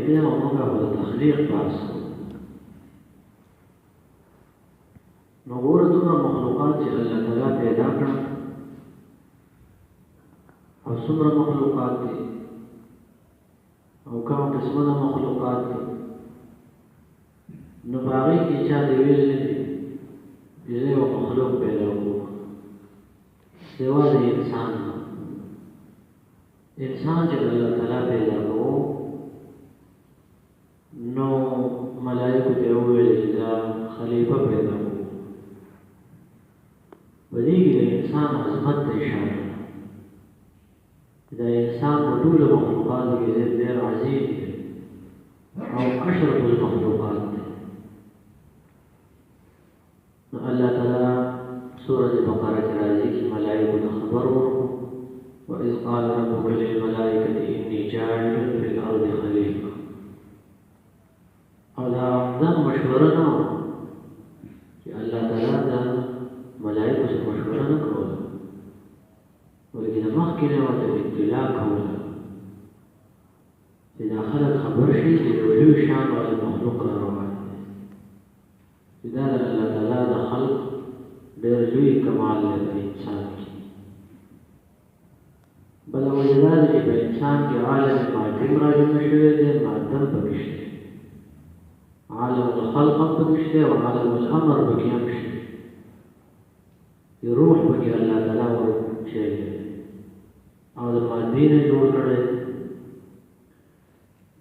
دې او موږ د تخلیق بحث نو ګوره دومره مخلوقات چې الله تعالی پیدا کړل او څومره مخلوقات دي او کوم قسمه مخلوقات دي نو په هغې کې چا دې ویل نه دي چې زه یو مخلوق پیدا کړو سوا د انسان چې الله تعالی پیدا کړو نو ملائکو ته وویل چې دا خلیفه پیدا کړو په دې کې د انسان عظمت ته اشاره دا انسان په ټولو مخلوقاتو کې ډېر عظیم دی او اشرف المخلوقات دی نو الله تعالی سورة بقرة کې راځي چې ملائکو ته خبر ورکړو وإذ قال ربك للملائكة إني جاعل في الأرض خليفة او دا مشوره نه وه چې الله تعالی دا ملائکو سره مشوره نه کوله بلکې د مخکې نه ورته اطلاع کوله چې دا خلک خبر شي چې د لوی شان والا مخلوق را روان دی چې دا د الله تعالی د خلق ډېر لوی کمال دی په انسان کې بله وجه دا ده چې په انسان کې عالم مادم راجمع شوی دی مادم پکې شته عالم الخلق هم پکې شته او عالم الامر پکې هم شته روح پکې الله تعالی ورکړی دی او د مادې نه جوړ کړی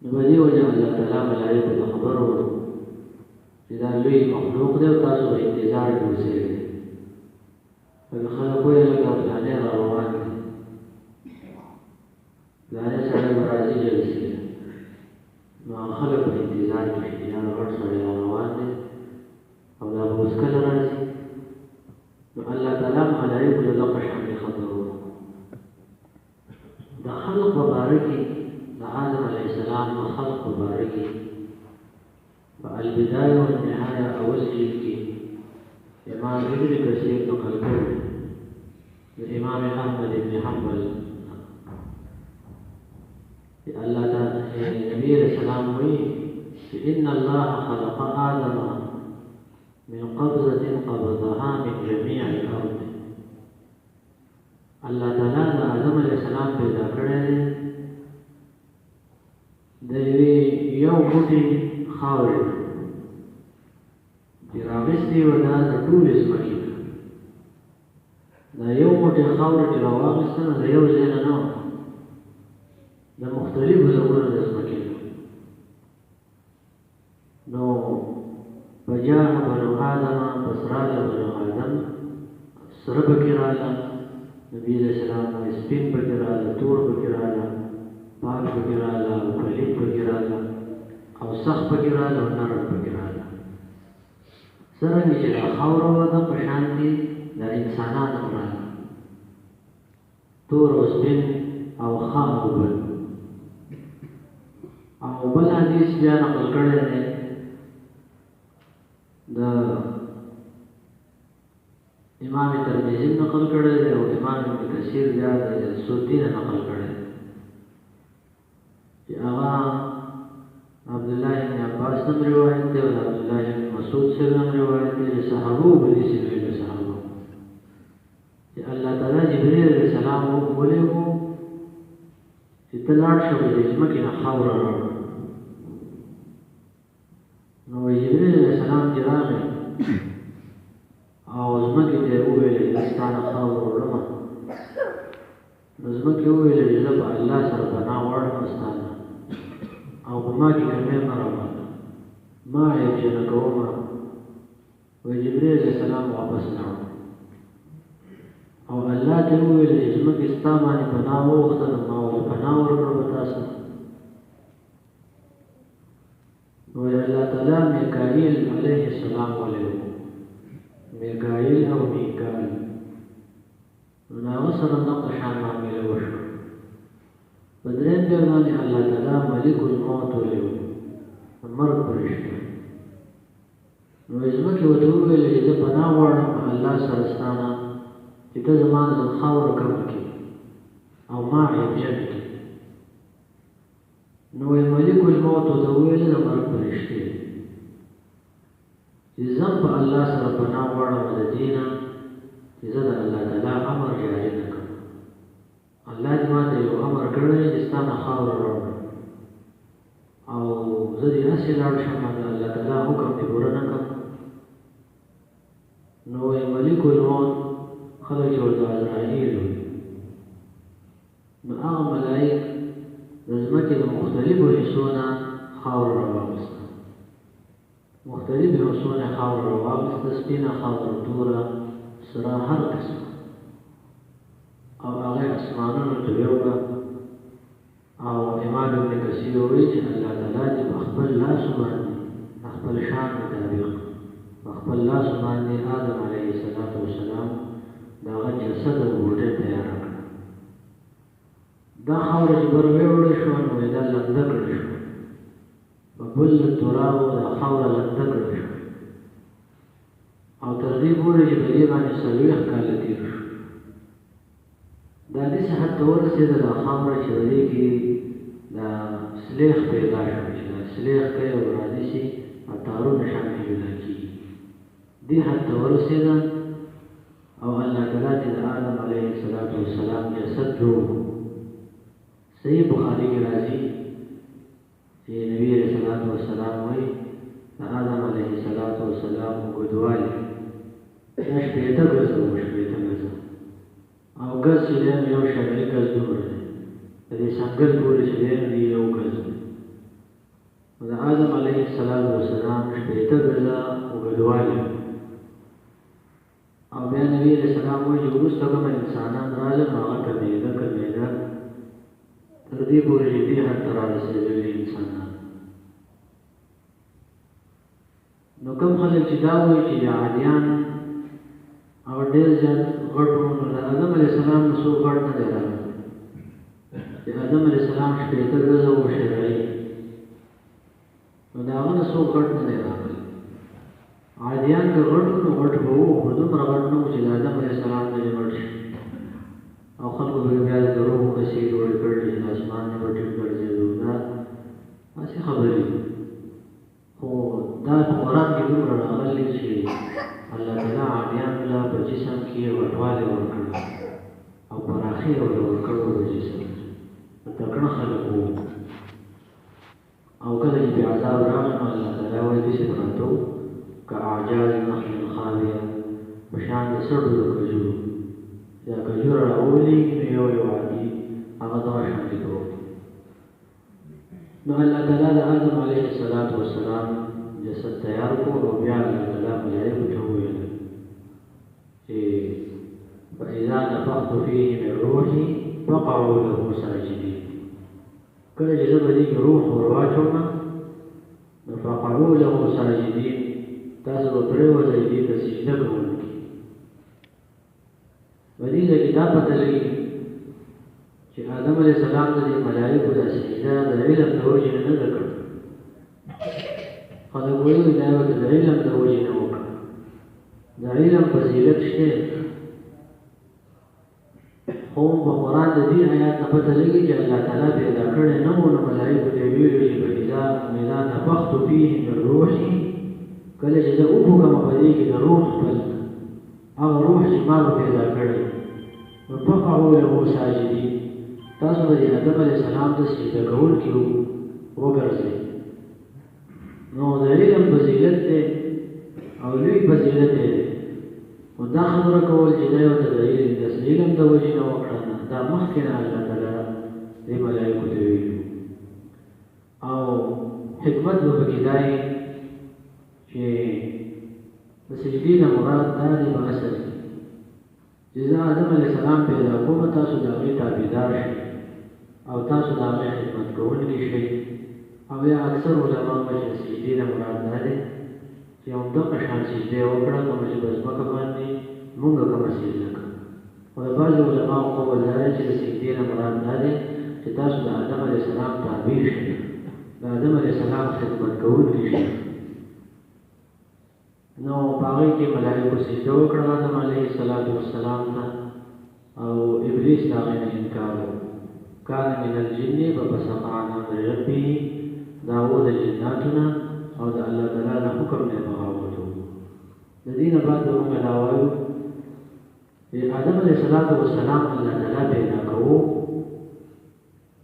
نو په دې وجه الله تعالی ملایکو ته خبر ورکړو چې دا لوی مخلوق دی او تاسو به انتظار کې اوسئ هغه خلک وایي لکه فلانی را روان دی فلانی سړی به راځي جلسې نو هغه خلک په انتظار کې شي یا غټ سړی را روان دی او دا به اوس کله راځي نو الله تعالی ملایکو ته دغه شانې خبر ورکړو د خلق په باره کې د آدم علیه السلام د خلق په باره کې په البدایه والنهایه اول جلد کې امام ابن کثیر نقل کړی د امام احمد بن حنبل چې الله تعالی نبی علیه السلام وایي چې ان الله خلق آدم من قبضة قبضها من جميع الأرض الله تعالی د آدم علیه السلام پیدا کړی دی د یو موټی خاورې چې راغستې وه دا د ټولې ځمکې نه دا یو موټی خاوره چې راواغسته نو د یو ځای نه نه وه د مختلفو ځایونو د ځمکې نو فجاء بنو آدم پس راغله بنو آدم سره پکې راغله نبی علیہ السلام سپین پکې راغله تور پکې راغله پاک پکې راغله او پلید پکې راغله او سخت پکې راغله او نرم پکې راغله څرنګه چې دا خاوره وه ده په شان کې د انسانان هم راغله تور او سپین او ښه او بد او بل حدیث بیا نقل کړی دی د امام ترمذی نقل کړی دی او امام ابن کثیر بیا د سودی نه نقل کړی دی چې هغه عبدالله بن عباس هم روایت دی او عبدالله بن مسعود سره هم روایت دی د صحابو حدیث دی د صحابو چې الله تعالی جبرئیل علیه السلام ولیکو چې ته لاړ شه د ځمکې نه خاوره راوړه نو جبرئیل علیه السلام چې راغی او ځمکې ته یې وویلې زه ستا نه خاوره وړمه نو ځمکې وویلې چې زه په الله سره پناه غواړم ستا نه او په ما کې کمی مه راوړه ما عیب جنه کومه وایي جبرئیل علیه السلام واپس لاړ او الله ته وویل چې ځمکې ستا باندې پناه وغوښته نو ما ورته پناه ورکړه په تاسو وایي الله تعالی میکائیل علیه السلام ولیږه میکائیل او میکائیل نو د هغه سره دغه شان معامله وشوه په درېیم ځای باندې الله تعالی ملک الموت ولیږه د مرګ فرشته نو ځمکې ورته وویل چې زه پناه غواړم الله سره ستا نه چې ته زما د خاوره کمه کړي او ما عیبجن کړي نو ملک الموت ته ویل د مرګ فرشتي چې زم په الله سره پناه غواړم د دینه چې زه د الله تعالی امر جاري نه کړم الله دې ما ته یو امر کړی چې ستا نه خاوره راوړم او زه دې هسې لاړ شم د الله تعالی حکم دې پوره نه کړم نو ملک الموت خلک یې ورته عزراییل وایي نو هغه ملایک د ځمکې د مختلفو حصو نه خاوره راواغېسته مختلفې حصو نه خاوره راواغېسته سپینه خاوره توره سره هر قسمه او هغه اسمانونو ته ویوړه او امام ابن کثیر وایي چې الله تعالی دې په خپل لاسو باندې خپل شان مطابق په خپل لاسو باندې آدم علیه السلام د هغه جسد او ګوډه تیاره کړه دا خاوره چې ور ویوړه شوه نو دا لنده کړه شوه په بل ترابو دا خاوره لنده کړه شوه او تر دې پورې چې په دې باندې 40 کاله تېر شو دا داسې حد ته ورسېده دا خاوره چې په دې کې دا سلیخ پیدا شو چې دا سلیخ کوي او راځي شي او تارونه شانتې پیدا کېږي دې حد ته ورسېده او الله تعالی چې د آدم علیه السلام جسد جوړ صحیح بخاری کې راځي چې نبی علیه السلام وایي د آدم علیه السلام اوږدوالی دا 15 ګزه و 15 ګزه او ګز چې دی نو یو شرعي ګز دومره دی د دې څنګل پورې چې دی نو یو ګز دی نو د آدم علیه السلام 15 ګزه اوږدوالی او بیا نبی علیه السلام وایي چې وروسته کوم انسانان راغلل نو هغه کمېده تر دې پورې چې دې حد ته رارسېدلي انسانان نو کوم خلک چې دا وایي چې عادیان او ډېر زیات غټ وو نو د آدم علیه السلام نه څوک غټ نه دی راغلی د آدم علیه السلام 15 ګزه و شرعي نو د هغه نه څوک غټ نه دی راغلی عادیان که غټ وو نو غټ به وو خو دومره غټ نه وو چې د آدم علیه السلام نه دې غټ شي او خلکو به بیا د دروغو قصې جوړې کړلې چې د اسمان نه به ټیټ ګرځېدو دا هسې خبرې خو دا په قرآن کې دومره راغلي چې الله تعالی عادیانو له په جسم کې غټوالی ورکړ او پراخي یې ورله ورکړو د جسم تکړه خلک وو او کله چې بې عذاب راغی نو الله تعالی وایي داسې پراته وو که اعجاز نخل خاویه په شان د سړو د کجورو یا کجوره راولېږي نو یو عادي هغه دغه شانتې کوو نو الله تعالی د آدم علیه السلام جسد تیار کړو او بیا الله تعالی ملایکو ته وویل چې فاذا نفخت فیه من روحي فقعوا له ساجدین کله چې زه به دې کې روح ور واچوم نو فقعوا له ساجدین تاسو به پرېوځئ دې ته سجده کوونکي ودې ځکه دا پته لګي چې آدم علیه السلام د دې ملایکو د سجده د علم د وجې نه ده کړې خلک وایي دا یو د علم د وجې نه وکړه د علم فضیلت شته خو په قرآن د دې آیات نه پته لګي چې الله تعالی پیدا کړی نه وو نو ملایکو ته ویلي چې فاذا نفخت فیه من روحي کله چې زه وګورم په دې کې د روح خپل هغه روح چې ما پیدا کړی نو فقعوا له ساجدین تاسو د آدم علیه السلام د سجده کوونکي وګرځئ نو د علم فضیلت دی او لوی فضیلت دی خو دا خبره کول چې دا یو د علم د وجې نه وکړه دا مخکې نه الله تعالی دې ملایکو ته ویلي او حکمت به پکې دا وي چې د سجدې نه مراد دا دی په اصل کې چې زه آدم علیه السلام پیدا کوم تاسو د هغې تابعدار شئ او تاسو د هغې خدمت کوونکي شئ او یا اکثر علما وایي چې سجدې نه مراد دا دی چې همدغه شان سجدې وکړه کومه چې په ځمکه باندې مونږ کومه سجده کوو خو د بعضې علماو قول دا دی چې د سجدې نه مراد دا دی چې تاسو د آدم علیه السلام تابع شئ د آدم علیه السلام خدمت کوونکي شئ نو په هغې کې ملایکو سجده وکړه آدم علیه السلام ته او ابلیس د هغې نه انکار وکړ کان من الجن ففسق عن امر ربه داو د جناتنا او د الله تعالی حکم نه بغاوت د دین بعد موږ دا وایو آدم علیه السلام الله تعالی پیدا کوو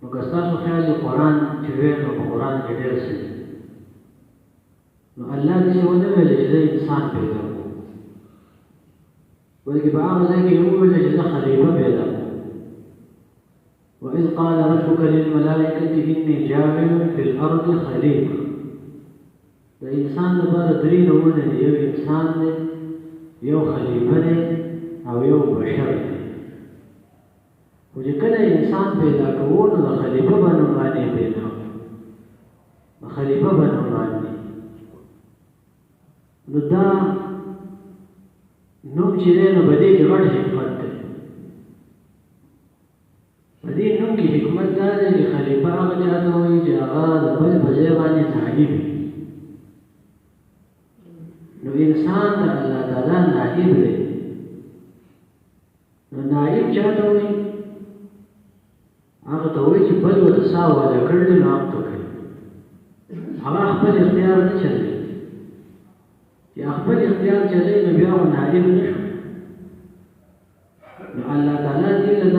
نو که ستاسو خیال قرآن چې وی نو په قرآن کې ډېر څه نو الله دې ونه ویل چې انسان پیدا کوو بلکې په هغه ځای کې وویل چې زه خلیفه پیدا کوم وإذ قال ربك للملائكة إني جاعل في الأرض خليفة د انسان لپاره درې ډولونه دي یو انسان دی یو خلیفه دی او یو بشر دی خو چې کله انسان پیدا کوو نو د خلیفه په نوم باندې پیدا کوو د خلیفه په نوم باندې نو دا نوم چې دی نو په دې کې غټ حکمت دی په دې نوم کې حکمت دا دی چې خلیفه هغه چا ته وایي چې هغه د بل په ځای باندې نائب وي نو انسان د الله تعالی نائب دی نو نائب چا ته وایي هغه ته وایي چې بل ورته سا واده کړی نو هغه ته کوي هغه خپل اختیار نه چلوي چې خپل اختیار چلوي نو بیا هغه نائب نه شو نو الله تعالی دې له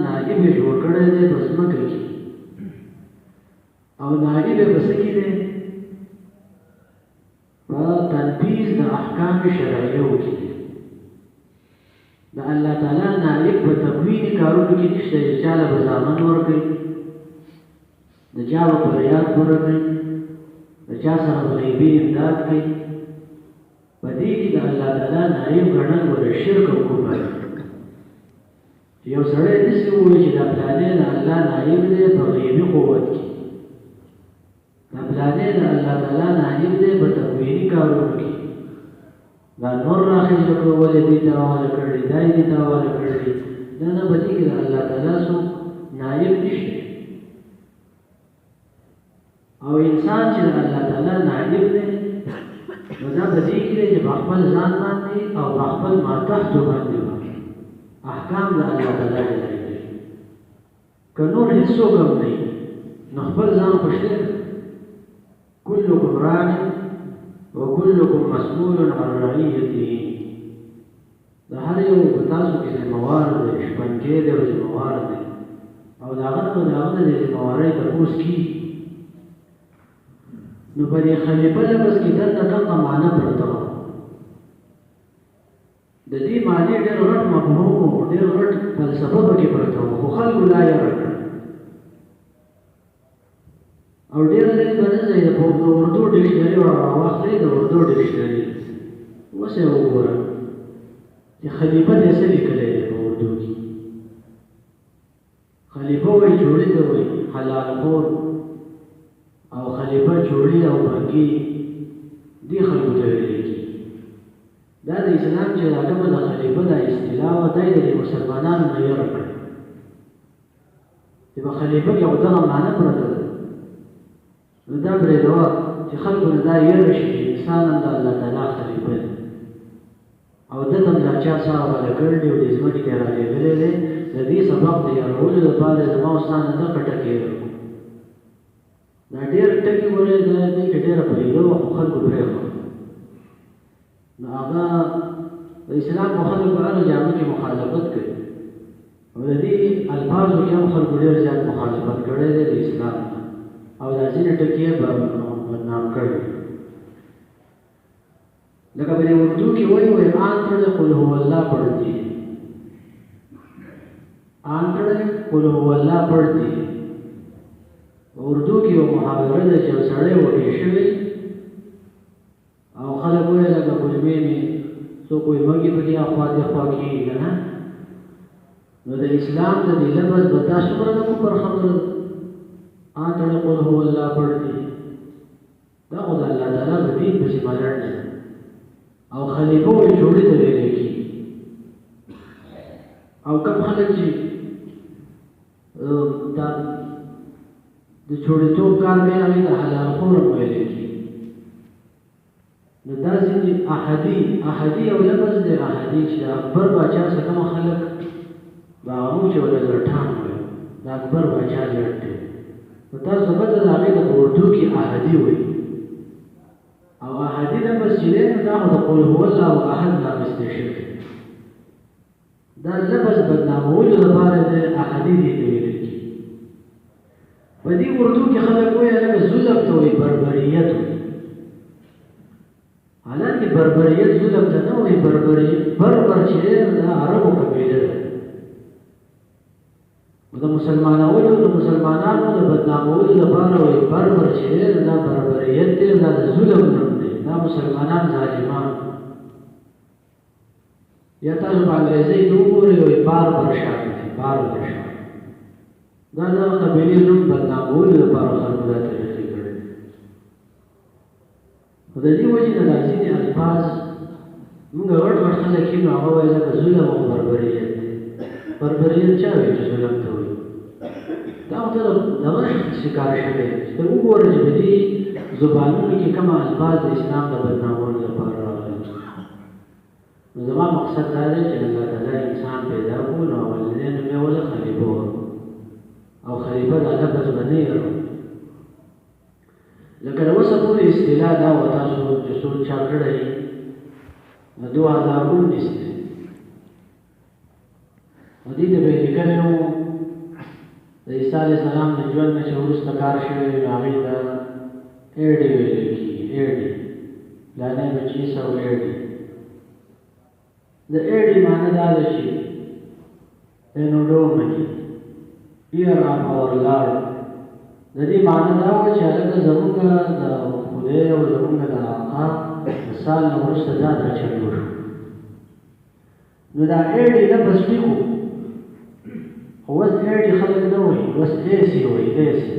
نائب جوړ کړی دی په ځمکه کې او نائب یې په څه کې دی په تنفیذ د احکام شرعیو کې دی د الله تعالی نائب په تکویني کارونو کې نشته چې چا له به زامن ورکوي د چا به په ریاض پوره کوي د چا سره به غیبي امداد کوي په دې کې د الله تعالی نائب ګڼل ورته شرک او کفر یو سړی داسې ووایي چې دا پلانې د الله نائب دی په غیبي قوت کې دا پلانې د الله تعالی نائب دی په تکویني کارونو کې دا نور راخېږي کړو ولې دې ته حواله کړي دا یې دې ته حواله کړي دا نه په دې کې د الله تعالی څوک نائب نشته او انسان چې د الله تعالی نائب دی نو دا په دې کې دی چې په خپل ځان باندې او په خپل ماتحت باندې احکام د الله تعالی دی که نور هیڅوک هم نه نو خپل ځان خوشته كلكم راع وكلكم مسؤول عن رعيته دا هر یو په تاسو کې ذمہوار دی شپنکې دی او ذمہوار دی او دا هغه د ذمہوارۍ تپوس کی نو په دې خلیفه لفظ کې دغه معنا پرته د دې معنی ډېر غټ مفهوم او ډېر غټ فلسفه پکې پرته خو خلکو لا یې ورکړ او ډېر لږ باندې د اردو ډکشنري واخلې د اردو ډکشنري اوس یې وګوره چې خلیفه دې څه لیکلی دی په اردو کې خلیفه وایي جوړي ته وایي حلال خور او خلیفه جوړي او بنګي دې خلکو ته ویل کېږي دا د اسلام چې راغله د خلیفه د اصطلاح او د مسلمانانو نه یې ورکړ چې په خلیفه کې یو دغه معنی پرته ده نو دا پرې دوا چې خلکو نه دا یې شي انسان د الله تعالی خلیفه دی او دته د چا سره ولا کړی او د ځمکې ته راغلی دی د دې سبب دی ورولو لپاره زما استاد نه پټه کېږي دا ډېر ټکی ورې د دې ډېر په یو خلکو پرې نو هغه د اسلام په خلکو اړه جامع کې مخالفت کوي او د دې الفاظو کې هم خلکو ډېر زیات مخالفت کړی دی د اسلام او دا ځینې ټکي یې بدنام کړي لکه په اردو کې وایي آنتړ قل هو الله پڑھتی آنتړ قل هو الله پڑھتی اردو کې یو محاوره ده چې سړی وږی شوی او خلک وایي لکه کلمې مې څوک وایي مږي پکې اخوا دېخوا کېږي که نه نو د اسلام د دې لفظ به دا څومره د کفر خبره ده آنتړ قل هو الله پڑھتی دا خو د الله تعالی د دین پسې ملړ دی او خلیفه وایي جوړې ته ویلی کېږي او کوم خلک چې دا د جوړېتوب کار کوي هغې ته حلال خور هم ویلی کېږي نو دا ځینې احدي یو لفظ دی احدي چې د اکبر باچا څخه کوم خلک به هغه چې ورته لټان وایي د اکبر باچا لټ دی نو تاسو به د هغې د اردو کې احدي وایي او احدي لفظ چې دی نو دا خو د قل هو الله احد نه اخیستی شوی دا لفظ بدنامولو لپاره د احدي دې ته ویل کېږي په دې اردو کې خلک وایي هلکه ظلم ته وایي بربریت وایي حالانکې بربریت ظلم ته نه وایي بربر چې دی دا عربو قبیله ده د مسلمانانو د بدنامولو لپاره وایي بربر چې دی دا بربریت دی دا د ظلم نوم دی دا مسلمانان ظالمان یا تاسو په انګریزۍ کې وګورئ وایي باربر شاه دی باربر شاه دا د قبیلې نوم بدنامولو لپاره خلکو دا طریقې کړی دي خو د دې وجې نه دا ځینې الفاظ موږ غټ خلک یو نو هغه وایي لکه ظلم او بربریت دی بربریت چا وایي چې ظلم ته وایي دا خو ته دغه ښکار شوی چې ته وګوره چې په دې زبانونو کې کومه الفاظ د اسلام د بدنامولو لپاره راغلي نو زما مقصد دا دی چې الله تعالی انسان پیدا کړو نو اولنی نوم یې وله خلیفه او خلیفه دا لفظ به نه یې لکه د اوسه پورې اصطلاح دا وه تاسو چې څوک چا کړی د 2019 دی نو دې ته به یې لیکلی وو د عیسی علیه السلام د ژوند نه چې وروسته کار شوی وي نو هغې ته ایډي ویلی کېږي ایډي پلانی بچي سو ایډي د ایډي معنی دا ده چې انوډومني Dear our Lord د دې معنی دا وه چې هلکه زموږ د خدای او زموږ د آقا د سال نه وروسته دا چل وشو نو دا ایډي لفظ ټیک و خو اوس ایډي خلک نه وایي اوس ایسي وایي ایسي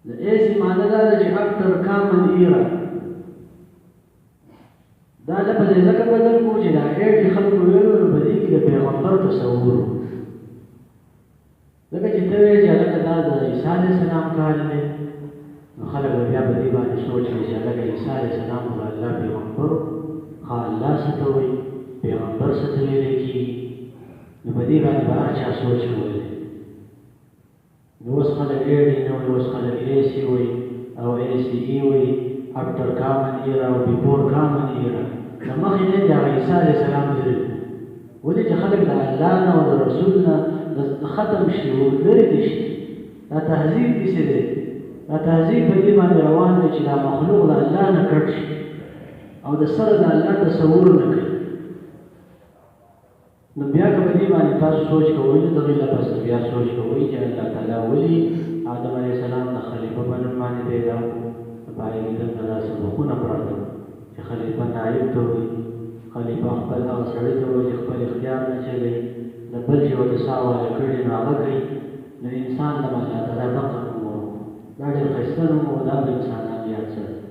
د ایسي معنی دا ده چې after common era دا لفظ یې ځکه بدل کړو چې دا ایډي خلکو ویلو نو په دې کې د پیغمبر تصور ځکه چې ته وایې چې هلکه دا د عیسی علیه السلام کال دی نو خلک به بیا په دې باندې سوچ کوي چې هلکه عیسی علیه السلام خو د الله پیغمبر ښه الله څه ته وایي پیغمبر څه ته ویلی کېږي نو په دې باندې به هر چا سوچ کولی نو اوس خلک ایډي نه وایي اوس خلک ایسي وایي او ایسي ای وایي after common era او before common era د مخکې نه د هغه عیسی علیه السلام لري ولې چې خلک د الله نه او د رسول نه ختم شي او لرې دي شي دا تهذیب داسې دی دا تهذیب په دې باندې روان دی چې دا مخلوق د الله نه کټ شي او د سره د الله تصور نه کوي نو بیا که په دې باندې تاسو سوچ کوئ نو دغې لپس بیا سوچ کوئ چې الله تعالی ولې آدم علیه السلام د خلیفه په نوم باندې پیدا کړو په هغې کې دلته دا سبقونه پراته چې خلیفه نایب ته وایي خلیفه خپل هغه سړي ته وایي چې خپل اختیار نه چلوي د بل چې ورته سا واله کړي نو هغه کوي نو انسان له الله تعالی دغه نوم دا ډېر ښایسته نوم و دا د انسانانو یاد ساتي